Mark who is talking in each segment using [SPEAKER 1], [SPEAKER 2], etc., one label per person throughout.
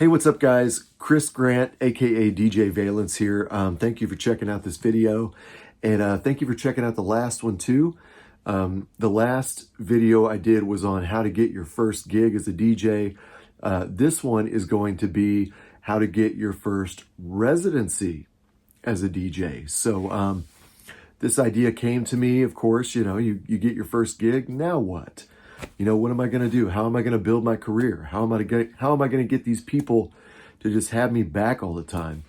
[SPEAKER 1] Hey, what's up, guys? Chris Grant, aka DJ Valence here. Thank you for checking out this video, and thank you for checking out the last one too. The last video I did was on how to get your first gig as a DJ. This one is going to be how to get your first residency as a DJ. So this idea came to me, of course. You get your first gig. Now what? What am I going to do? How am I going to build my career? How am I going to get these people to just have me back all the time?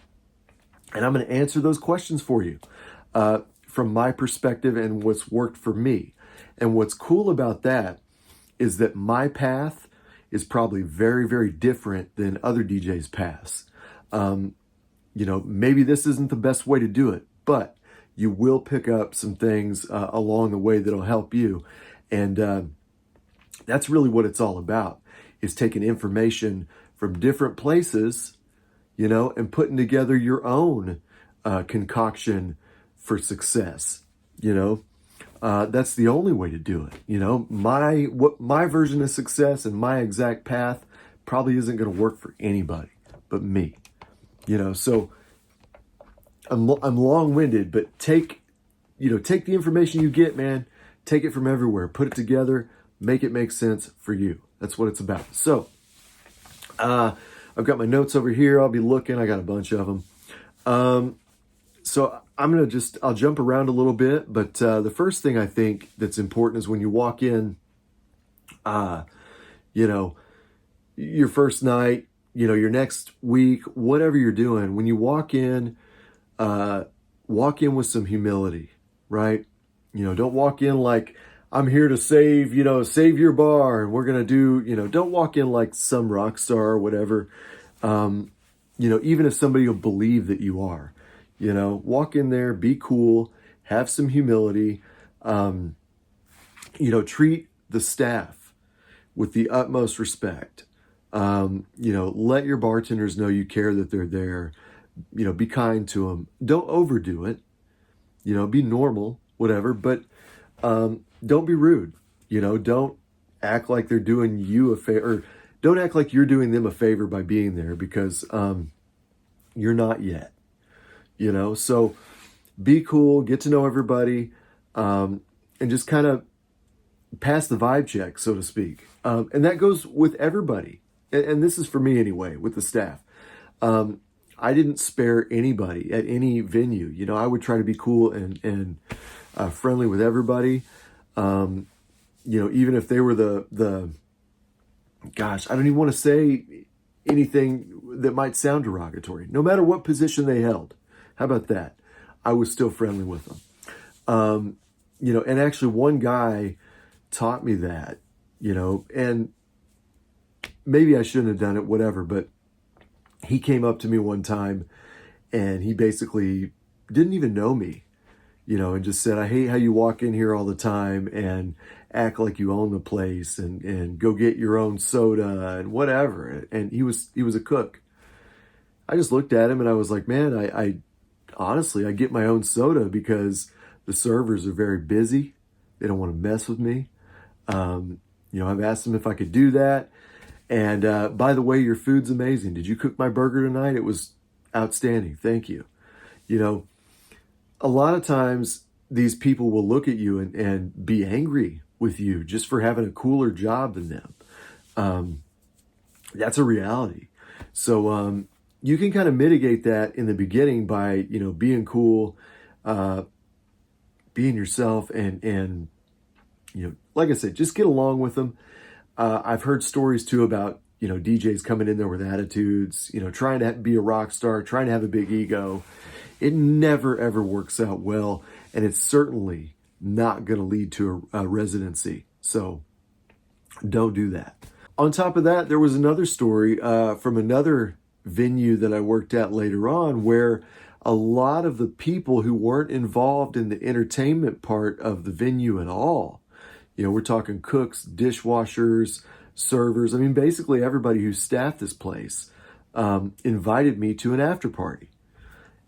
[SPEAKER 1] And I'm going to answer those questions for you from my perspective and what's worked for me. And what's cool about that is that my path is probably very, very different than other DJs' paths. Maybe this isn't the best way to do it, but you will pick up some things along the way that'll help you. And that's really what it's all about, is taking information from different places, and putting together your own concoction for success. That's the only way to do it. My version of success and my exact path probably isn't going to work for anybody but me. So I'm long-winded, but take the information you get, man. Take it from everywhere, put it together, make it make sense for you. That's what it's about. So, I've got my notes over here. I'll be looking. I got a bunch of them. So I'll jump around a little bit, but the first thing I think that's important is when you walk in, your first night, your next week, whatever you're doing, when you walk in with some humility, right? Don't walk in like, I'm here to save your bar, and we're going to do, don't walk in like some rock star or whatever. Even if somebody will believe that you are, walk in there, be cool, have some humility, treat the staff with the utmost respect. Let your bartenders know you care, that they're there, be kind to them. Don't overdo it, be normal, whatever, but, don't be rude. Don't act like they're doing you a favor, or don't act like you're doing them a favor by being there, because you're not yet. So be cool, get to know everybody, and just kind of pass the vibe check, so to speak. And that goes with everybody. And this is for me anyway, with the staff. I didn't spare anybody at any venue. I would try to be cool and friendly with everybody. Even if they were I don't even want to say anything that might sound derogatory. No matter what position they held. How about that? I was still friendly with them. And actually one guy taught me that, and maybe I shouldn't have done it, whatever, but he came up to me one time and he basically didn't even know me, and just said, I hate how you walk in here all the time and act like you own the place and go get your own soda and whatever. And he was a cook. I just looked at him and I was like, man, I honestly, I get my own soda because the servers are very busy. They don't want to mess with me. I've asked them if I could do that. And by the way, your food's amazing. Did you cook my burger tonight? It was outstanding. Thank you. A lot of times these people will look at you and be angry with you just for having a cooler job than them. That's a reality. So you can kind of mitigate that in the beginning by, being cool, being yourself, and like I said, just get along with them. I've heard stories too about, DJs coming in there with attitudes, trying to be a rock star, trying to have a big ego. It never, ever works out well. And it's certainly not going to lead to a residency. So don't do that. On top of that, there was another story from another venue that I worked at later on, where a lot of the people who weren't involved in the entertainment part of the venue at all, we're talking cooks, dishwashers, servers. I mean, basically everybody who staffed this place invited me to an after party.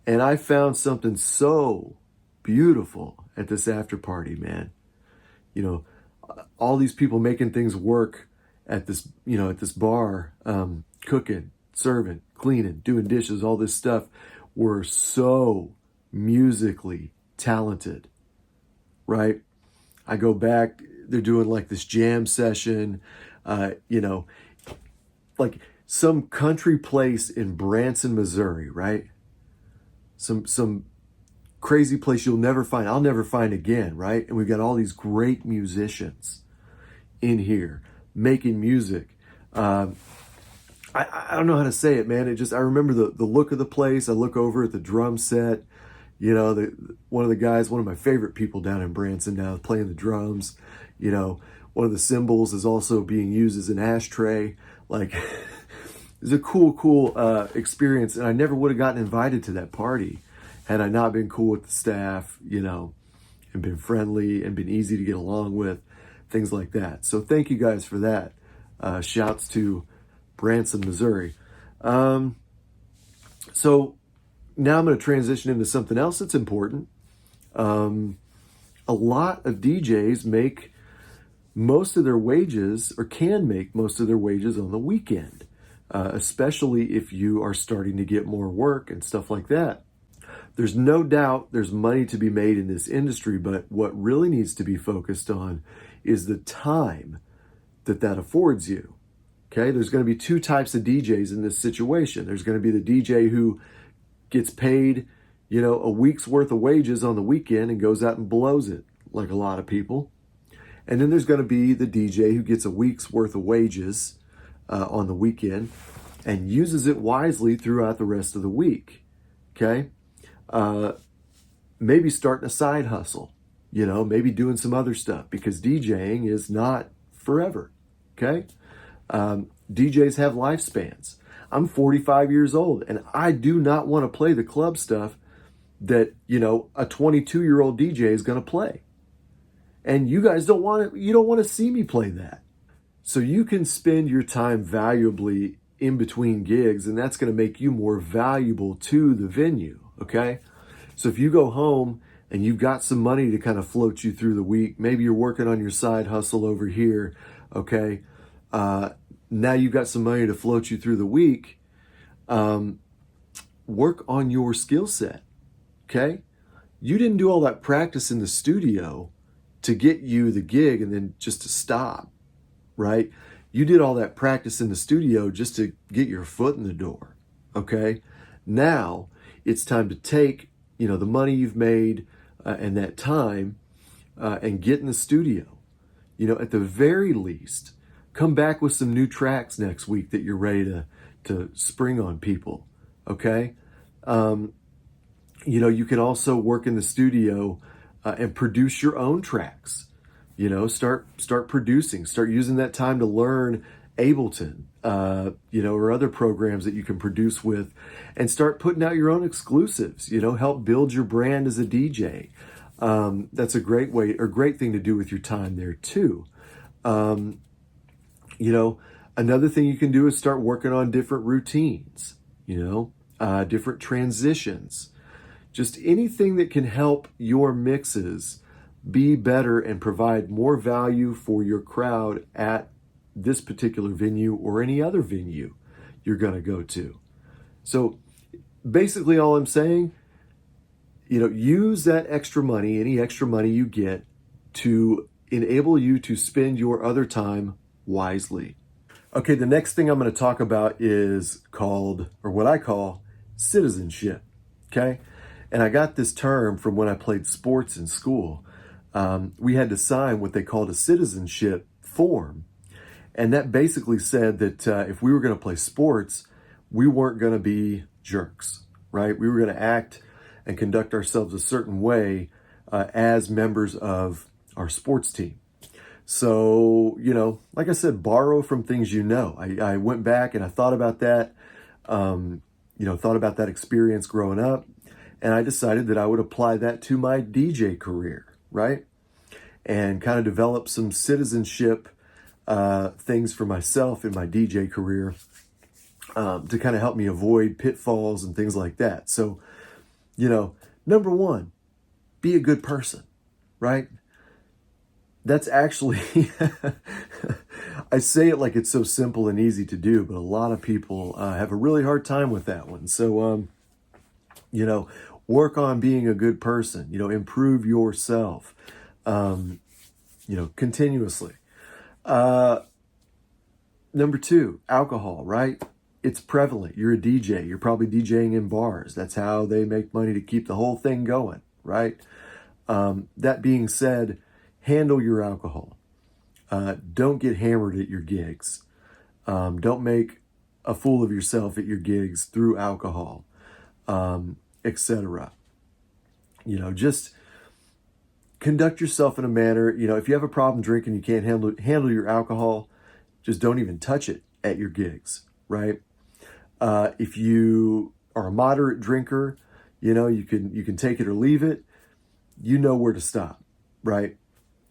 [SPEAKER 1] And I found something so beautiful at this after party, man. All these people making things work at this, at this bar, cooking, serving, cleaning, doing dishes, all this stuff, were so musically talented, right? I go back, they're doing like this jam session, you know, like some country place in Branson, Missouri, right? Some crazy place you'll never find, I'll never find again, right? And we've got all these great musicians in here making music. I don't know how to say it, man. I remember the look of the place. I look over at the drum set. You know, one of my favorite people down in Branson now, playing the drums. You know, one of the cymbals is also being used as an ashtray. Like, it's a cool experience. And I never would have gotten invited to that party had I not been cool with the staff, you know, and been friendly and been easy to get along with, things like that. So thank you guys for that. Shouts to Branson, Missouri. So now I'm going to transition into something else that's important. A lot of DJs make most of their wages, or can make most of their wages, on the weekend, especially if you are starting to get more work and stuff like that. There's no doubt there's money to be made in this industry, but what really needs to be focused on is the time that affords you. Okay, there's going to be two types of DJs in this situation. There's going to be the DJ who gets paid, you know, a week's worth of wages on the weekend and goes out and blows it, like a lot of people. And then there's going to be the DJ who gets a week's worth of wages on the weekend and uses it wisely throughout the rest of the week. Okay, maybe starting a side hustle, you know, maybe doing some other stuff, because DJing is not forever. Okay. DJs have lifespans. I'm 45 years old and I do not want to play the club stuff that, you know, a 22-year-old DJ is going to play. And you guys don't want to see me play that. So you can spend your time valuably in between gigs, and that's going to make you more valuable to the venue. Okay. So if you go home and you've got some money to kind of float you through the week, maybe you're working on your side hustle over here. Okay. Now you've got some money to float you through the week. Work on your skill set. Okay. You didn't do all that practice in the studio to get you the gig and then just to stop, right? You did all that practice in the studio just to get your foot in the door. Okay. Now it's time to take, you know, the money you've made and that time and get in the studio. You know, at the very least, come back with some new tracks next week that you're ready to spring on people, okay? You know, you can also work in the studio and produce your own tracks. You know, start producing, start using that time to learn Ableton, you know, or other programs that you can produce with, and start putting out your own exclusives, you know, help build your brand as a DJ. That's a great way, or great thing to do with your time there too. You know, another thing you can do is start working on different routines, you know, different transitions, just anything that can help your mixes be better and provide more value for your crowd at this particular venue or any other venue you're going to go to. So basically all I'm saying, you know, use that extra money, any extra money you get, to enable you to spend your other time wisely. Okay, the next thing I'm going to talk about is called, or what I call, citizenship. Okay, and I got this term from when I played sports in school. We had to sign what they called a citizenship form, and that basically said that if we were going to play sports, we weren't going to be jerks, right? We were going to act and conduct ourselves a certain way as members of our sports team. So, you know, like I said, borrow from things you know. I went back and I thought about that, you know, thought about that experience growing up, and I decided that I would apply that to my DJ career, right? And kind of develop some citizenship things for myself in my DJ career to kind of help me avoid pitfalls and things like that. So, you know, number one, be a good person, right? That's actually, I say it like it's so simple and easy to do, but a lot of people have a really hard time with that one. So, you know, work on being a good person, you know, improve yourself, you know, continuously. Number two, alcohol, right? It's prevalent. You're a DJ. You're probably DJing in bars. That's how they make money to keep the whole thing going, right? That being said, handle your alcohol. Don't get hammered at your gigs. Don't make a fool of yourself at your gigs through alcohol, etc. You know, just conduct yourself in a manner, you know, if you have a problem drinking, you can't handle your alcohol, just don't even touch it at your gigs, right? If you are a moderate drinker, you know, you can take it or leave it. You know where to stop, right?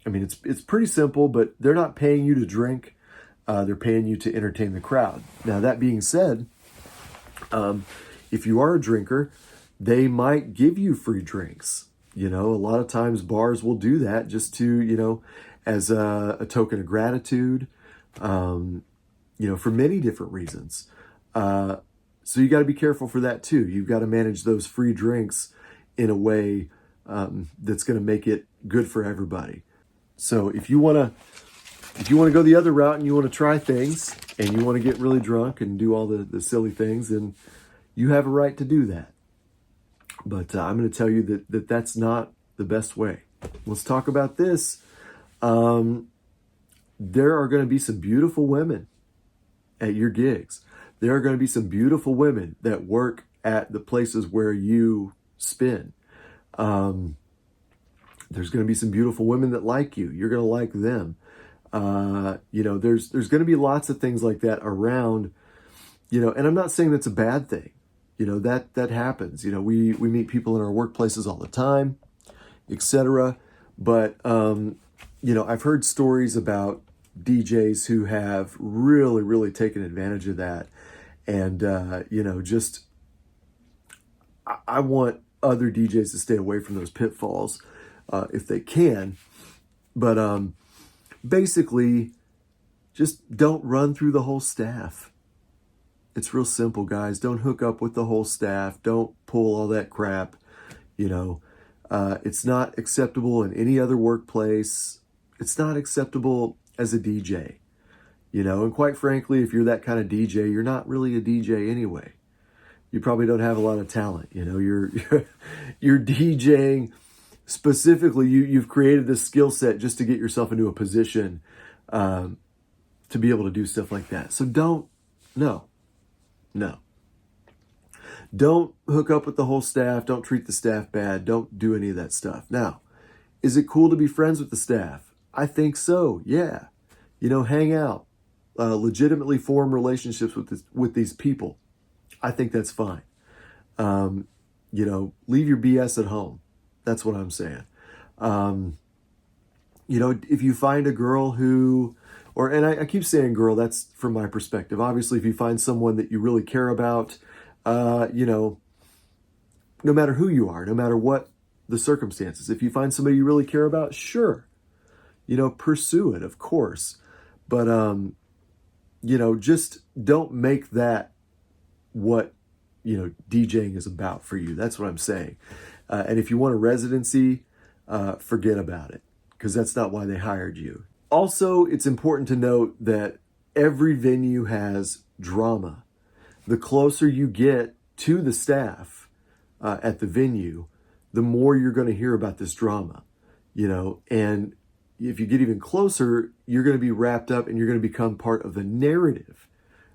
[SPEAKER 1] I mean, it's pretty simple, but they're not paying you to drink. They're paying you to entertain the crowd. Now, that being said, if you are a drinker, they might give you free drinks. You know, a lot of times bars will do that just to, you know, as a token of gratitude, you know, for many different reasons. So you got to be careful for that too. You've got to manage those free drinks in a way that's going to make it good for everybody. So if you want to go the other route and you want to try things and you want to get really drunk and do all the silly things, then you have a right to do that. But I'm going to tell you that that's not the best way. Let's talk about this. There are going to be some beautiful women at your gigs. There are going to be some beautiful women that work at the places where you spin. There's going to be some beautiful women that like you. You're going to like them. You know, there's going to be lots of things like that around, you know, and I'm not saying that's a bad thing. You know, that happens. You know, we meet people in our workplaces all the time, etc. But, you know, I've heard stories about DJs who have really, really taken advantage of that. And, you know, just, I want other DJs to stay away from those pitfalls if they can. But basically, just don't run through the whole staff. It's real simple, guys. Don't hook up with the whole staff. Don't pull all that crap. You know, it's not acceptable in any other workplace. It's not acceptable as a DJ. You know, and quite frankly, if you're that kind of DJ, you're not really a DJ anyway. You probably don't have a lot of talent. You know, you're DJing specifically. You've created this skill set just to get yourself into a position to be able to do stuff like that. So no. Don't hook up with the whole staff. Don't treat the staff bad. Don't do any of that stuff. Now, is it cool to be friends with the staff? I think so. Yeah. You know, hang out. Legitimately form relationships with these people. I think that's fine. You know, leave your BS at home. That's what I'm saying. You know, if you find a girl who, and I keep saying girl, that's from my perspective. Obviously, if you find someone that you really care about, you know, no matter who you are, no matter what the circumstances, if you find somebody you really care about, sure, you know, pursue it, of course. But, you know, just don't make that what, you know, DJing is about for you. That's what I'm saying. And if you want a residency, forget about it, because that's not why they hired you. Also, it's important to note that every venue has drama. The closer you get to the staff at the venue, the more you're going to hear about this drama, you know, and if you get even closer, you're going to be wrapped up and you're going to become part of the narrative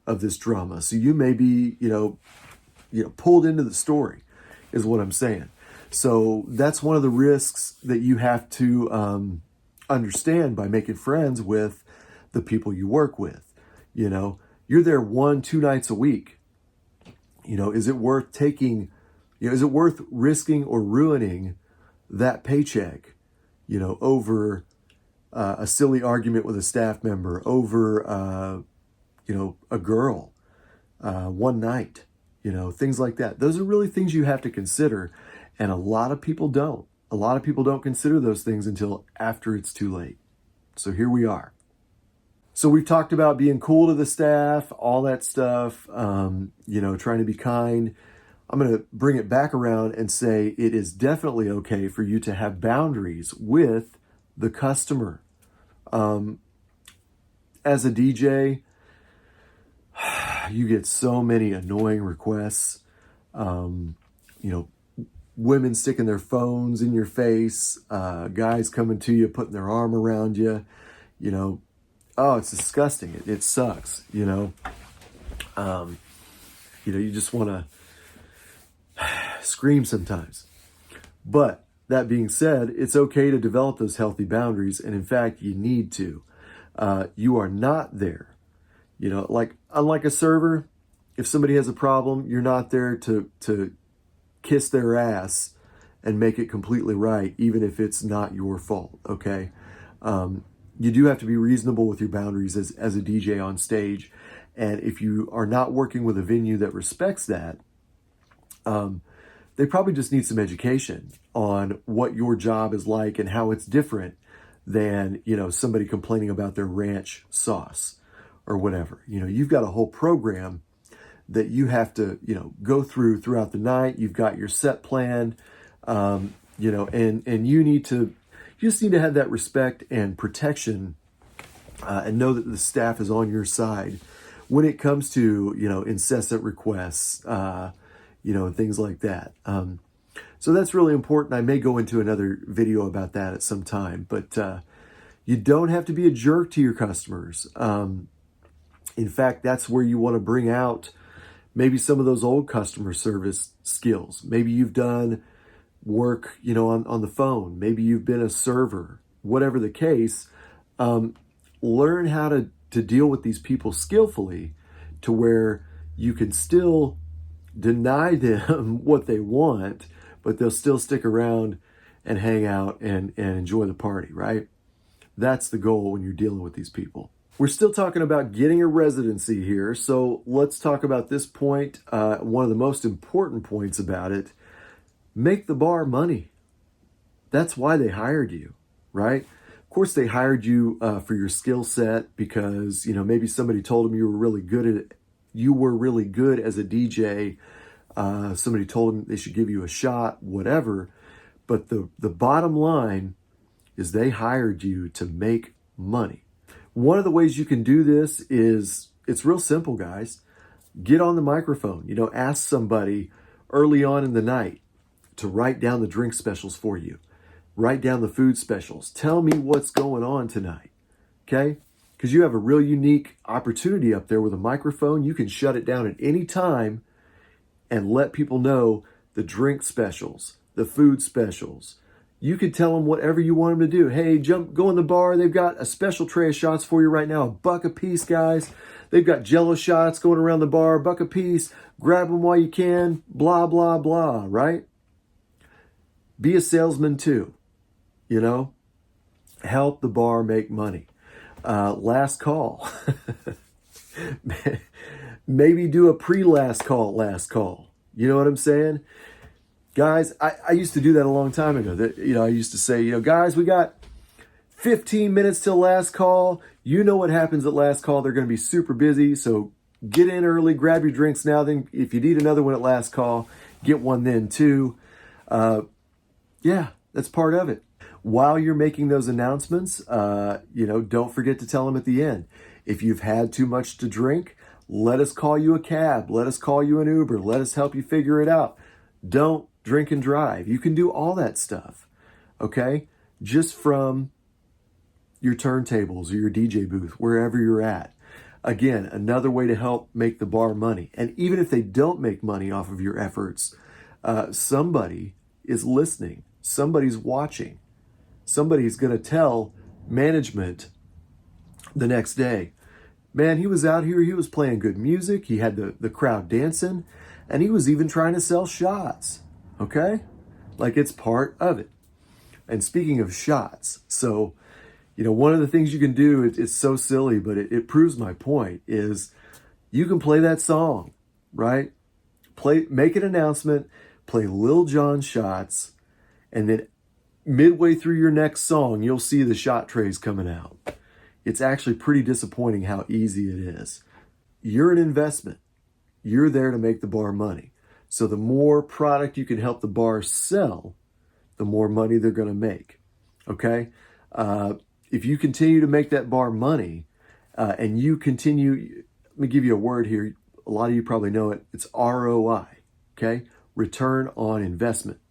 [SPEAKER 1] of this drama. So you may be, you know, pulled into the story is what I'm saying. So that's one of the risks that you have to understand by making friends with the people you work with. You know, you're there 1-2 nights a week. You know, is it worth taking, you know, is it worth risking or ruining that paycheck, you know, over a silly argument with a staff member, over, you know, a girl, one night, you know, things like that. Those are really things you have to consider. And a lot of people don't. A lot of people don't consider those things until after it's too late. So here we are. So we've talked about being cool to the staff, all that stuff, trying to be kind. I'm going to bring it back around and say it is definitely okay for you to have boundaries with the customer. As a DJ, you get so many annoying requests. Women sticking their phones in your face, guys coming to you, putting their arm around you, it's disgusting. It sucks, you just want to scream sometimes. But that being said, it's okay to develop those healthy boundaries. And in fact, you need to. You are not there. Unlike a server, if somebody has a problem, you're not there to kiss their ass and make it completely right, even if it's not your fault, okay? You do have to be reasonable with your boundaries as a DJ on stage. And if you are not working with a venue that respects that, they probably just need some education on what your job is like and how it's different than, somebody complaining about their ranch sauce or whatever. You've got a whole program that you have to, go throughout the night. You've got your set plan, and you just need to have that respect and protection, and know that the staff is on your side when it comes to, incessant requests, and things like that. So that's really important. I may go into another video about that at some time, but you don't have to be a jerk to your customers. In fact, that's where you want to bring out maybe some of those old customer service skills. Maybe you've done work, on the phone. Maybe you've been a server, whatever the case. Learn how to deal with these people skillfully to where you can still deny them what they want, but they'll still stick around and hang out and enjoy the party, right? That's the goal when you're dealing with these people. We're still talking about getting a residency here, so let's talk about this point. One of the most important points about it: make the bar money. That's why they hired you, right? Of course, they hired you for your skill set because, maybe somebody told them you were really good at it. You were really good as a DJ. Somebody told them they should give you a shot, whatever. But the bottom line is they hired you to make money. One of the ways you can do this is, it's real simple, guys. Get on the microphone. Ask somebody early on in the night to write down the drink specials for you. Write down the food specials. Tell me what's going on tonight, okay? Because you have a real unique opportunity up there with a microphone. You can shut it down at any time and let people know the drink specials, the food specials. You can tell them whatever you want them to do. Hey, go in the bar. They've got a special tray of shots for you right now, $1 a piece, guys. They've got Jello shots going around the bar, $1 a piece. Grab them while you can, blah, blah, blah, right? Be a salesman too, Help the bar make money. Last call. Maybe do a pre-last call. You know what I'm saying? Guys, I used to do that a long time ago. I used to say, guys, we got 15 minutes till last call. You know what happens at last call. They're going to be super busy. So get in early, grab your drinks now. Then if you need another one at last call, get one then too. Yeah, that's part of it. While you're making those announcements, don't forget to tell them at the end. If you've had too much to drink, let us call you a cab. Let us call you an Uber. Let us help you figure it out. Don't drink and drive. You can do all that stuff, okay? Just from your turntables or your DJ booth, wherever you're at. Again, another way to help make the bar money. And even if they don't make money off of your efforts, somebody is listening. Somebody's watching. Somebody's going to tell management the next day, man, he was out here, he was playing good music, he had the crowd dancing, and he was even trying to sell shots, okay? Like, it's part of it. And speaking of shots, so, one of the things you can do, it's so silly, but it proves my point, is you can play that song, right? Make an announcement, play Lil Jon shots, and then midway through your next song, you'll see the shot trays coming out. It's actually pretty disappointing how easy it is. You're an investment. You're there to make the bar money. So the more product you can help the bar sell, the more money they're going to make. Okay? If you continue to make that bar money, and you continue, let me give you a word here. A lot of you probably know it. It's ROI. Okay? Return on investment.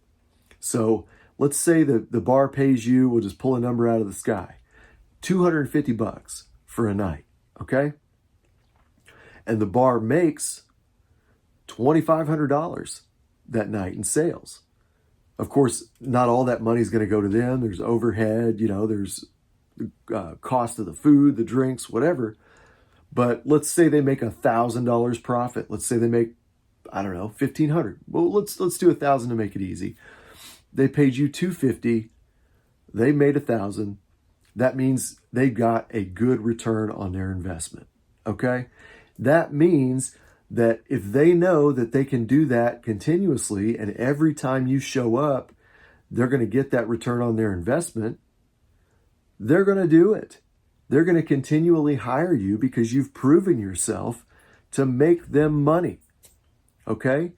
[SPEAKER 1] So let's say the bar pays you, we'll just pull a number out of the sky, $250 for a night. Okay? And the bar makes $2,500 that night in sales. Of course, not all that money is going to go to them. There's overhead, there's the cost of the food, the drinks, whatever. But let's say they make $1,000 profit. Let's say they make, I don't know, $1,500. Well, let's do $1,000 to make it easy. They paid you $250. They made $1,000. That means they got a good return on their investment. Okay? That means that if they know that they can do that continuously and every time you show up, they're going to get that return on their investment, they're going to do it. They're going to continually hire you because you've proven yourself to make them money. Okay?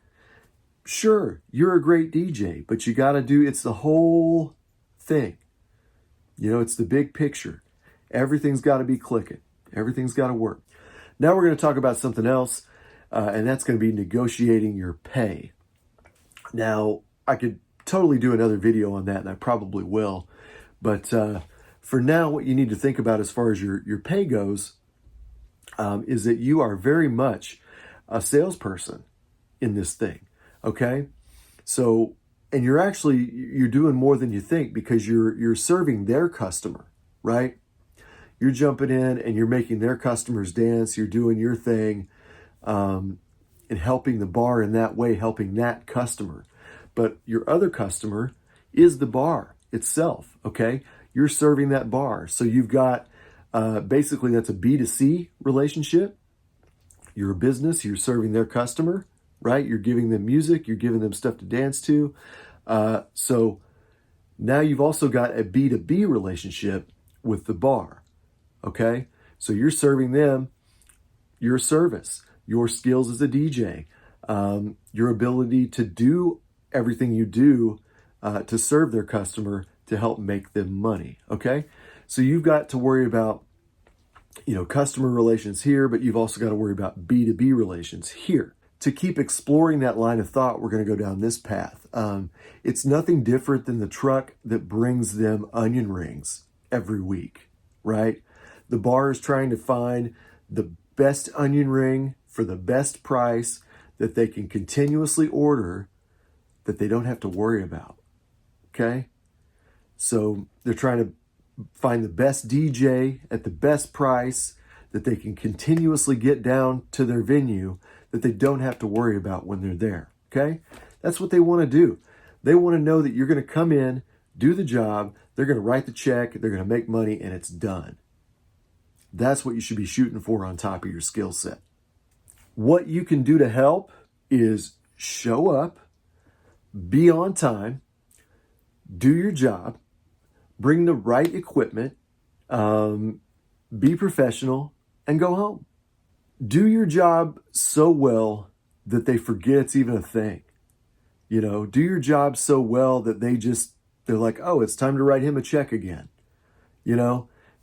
[SPEAKER 1] Sure, you're a great DJ, but you got to it's the whole thing. It's the big picture. Everything's got to be clicking. Everything's got to work. Now we're going to talk about something else, and that's going to be negotiating your pay. Now, I could totally do another video on that, and I probably will. But for now, what you need to think about as far as your pay goes is that you are very much a salesperson in this thing, okay? So, and you're doing more than you think because you're serving their customer, right? You're jumping in and you're making their customers dance. You're doing your thing and helping the bar in that way, helping that customer. But your other customer is the bar itself, okay? You're serving that bar. So you've got, basically that's a B2C relationship. You're a business, you're serving their customer, right? You're giving them music, you're giving them stuff to dance to. So now you've also got a B2B relationship with the bar. Okay, so you're serving them your service, your skills as a DJ, your ability to do everything you do to serve their customer to help make them money. Okay, so you've got to worry about customer relations here, but you've also got to worry about B2B relations here. To keep exploring that line of thought, we're going to go down this path. It's nothing different than the truck that brings them onion rings every week, right? The bar is trying to find the best onion ring for the best price that they can continuously order that they don't have to worry about. Okay? So they're trying to find the best DJ at the best price that they can continuously get down to their venue that they don't have to worry about when they're there. Okay? That's what they want to do. They want to know that you're going to come in, do the job, they're going to write the check, they're going to make money, and it's done. That's what you should be shooting for on top of your skill set. What you can do to help is show up, be on time, do your job, bring the right equipment, be professional, and go home. Do your job so well that they forget it's even a thing. Do your job so well that they're like, oh, it's time to write him a check again.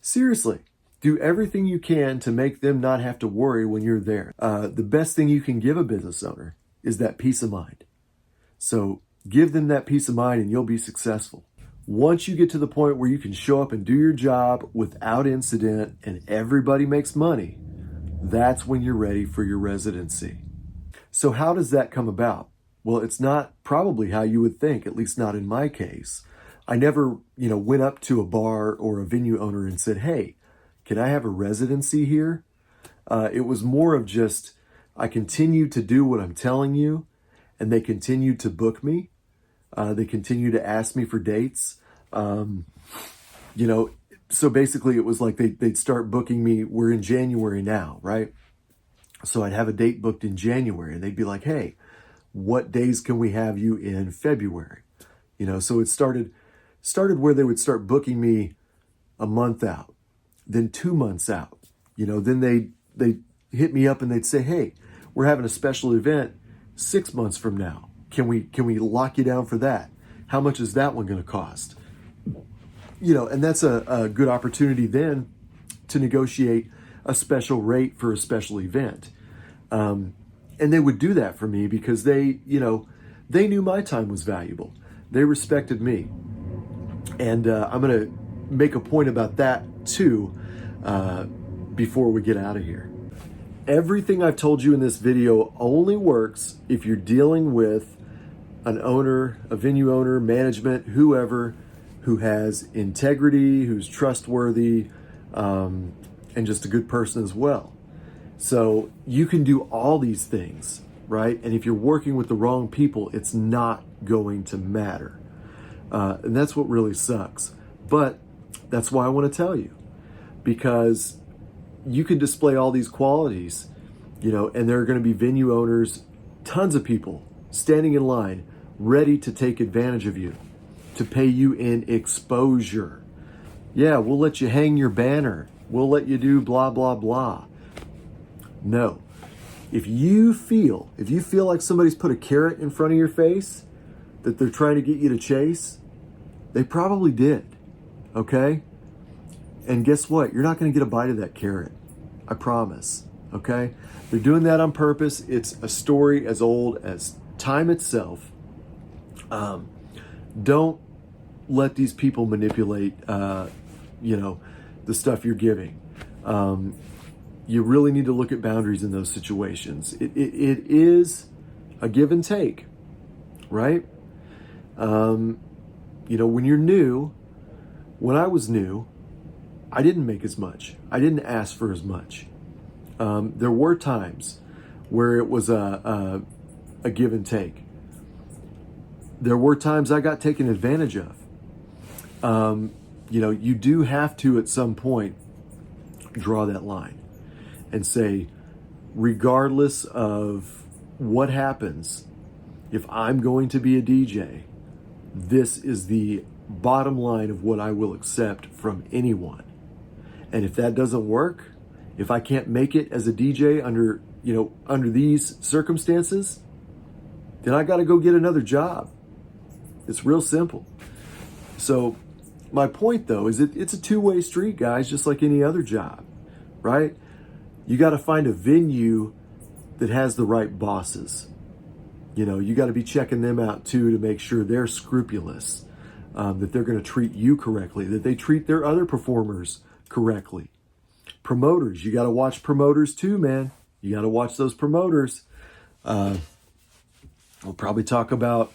[SPEAKER 1] Seriously. Do everything you can to make them not have to worry when you're there. The best thing you can give a business owner is that peace of mind. So give them that peace of mind and you'll be successful. Once you get to the point where you can show up and do your job without incident and everybody makes money, that's when you're ready for your residency. So how does that come about? Well, it's not probably how you would think, at least not in my case. I never, went up to a bar or a venue owner and said, hey, can I have a residency here? It was more of just, I continue to do what I'm telling you, and they continue to book me. They continue to ask me for dates. So basically it was like they'd start booking me. We're in January now, right? So I'd have a date booked in January, and they'd be like, hey, what days can we have you in February? So it started where they would start booking me a month out. then 2 months out. Then they hit me up and they'd say, hey, we're having a special event 6 months from now. Can we lock you down for that? How much is that one going to cost? And that's a good opportunity then to negotiate a special rate for a special event. And they would do that for me because they knew my time was valuable. They respected me. And I'm going to make a point about that too before we get out of here. Everything I've told you in this video only works if you're dealing with an owner, a venue owner, management, whoever, who has integrity, who's trustworthy, and just a good person as well. So you can do all these things, right? And if you're working with the wrong people, it's not going to matter. And that's what really sucks. But that's why I want to tell you, because you can display all these qualities, and there are going to be venue owners, tons of people standing in line, ready to take advantage of you, to pay you in exposure. Yeah, we'll let you hang your banner. We'll let you do blah, blah, blah. No. If you feel like somebody's put a carrot in front of your face that they're trying to get you to chase, they probably did. Okay? And guess what? You're not going to get a bite of that carrot. I promise. Okay? They're doing that on purpose. It's a story as old as time itself. Don't let these people manipulate, the stuff you're giving. You really need to look at boundaries in those situations. It is a give and take, right? When you're new, when I was new, I didn't make as much. I didn't ask for as much. There were times where it was a give and take. There were times I got taken advantage of. You do have to, at some point, draw that line and say, regardless of what happens, if I'm going to be a DJ, this is the bottom line of what I will accept from anyone. And if that doesn't work, if I can't make it as a DJ under these circumstances, then I got to go get another job. It's real simple. So my point, though, is it's a two-way street, guys, just like any other job, right? You got to find a venue that has the right bosses. You got to be checking them out, too, to make sure they're scrupulous, that they're going to treat you correctly, that they treat their other performers correctly. Promoters, you got to watch promoters, too, man. You got to watch those promoters. We'll probably talk about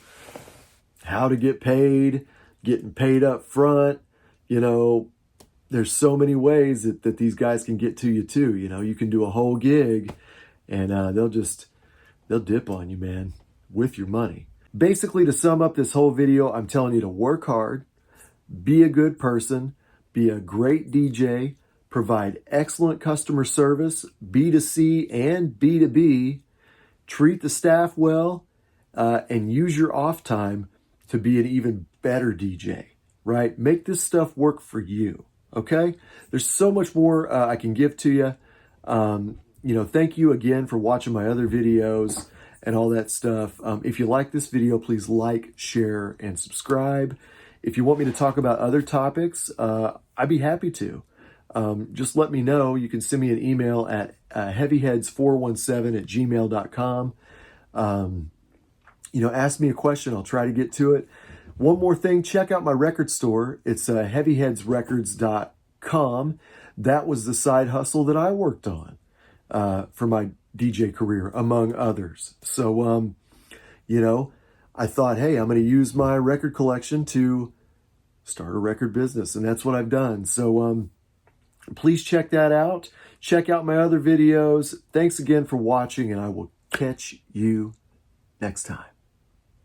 [SPEAKER 1] how to get paid, getting paid up front. There's so many ways that these guys can get to you too. You can do a whole gig and they'll dip on you, man, with your money. Basically, to sum up this whole video, I'm telling you to work hard, be a good person, be a great DJ, provide excellent customer service, B2C and B2B, treat the staff well, and use your off time to be an even better DJ, right? Make this stuff work for you, okay? There's so much more I can give to you. Thank you again for watching my other videos and all that stuff. If you like this video, please like, share, and subscribe. If you want me to talk about other topics, I'd be happy to. Just let me know. You can send me an email at heavyheads417@gmail.com. Ask me a question. I'll try to get to it. One more thing, check out my record store. It's heavyheadsrecords.com. That was the side hustle that I worked on for my DJ career, among others. So, I thought, hey, I'm going to use my record collection to start a record business, and that's what I've done. So, please check that out. Check out my other videos. Thanks again for watching, and I will catch you next time.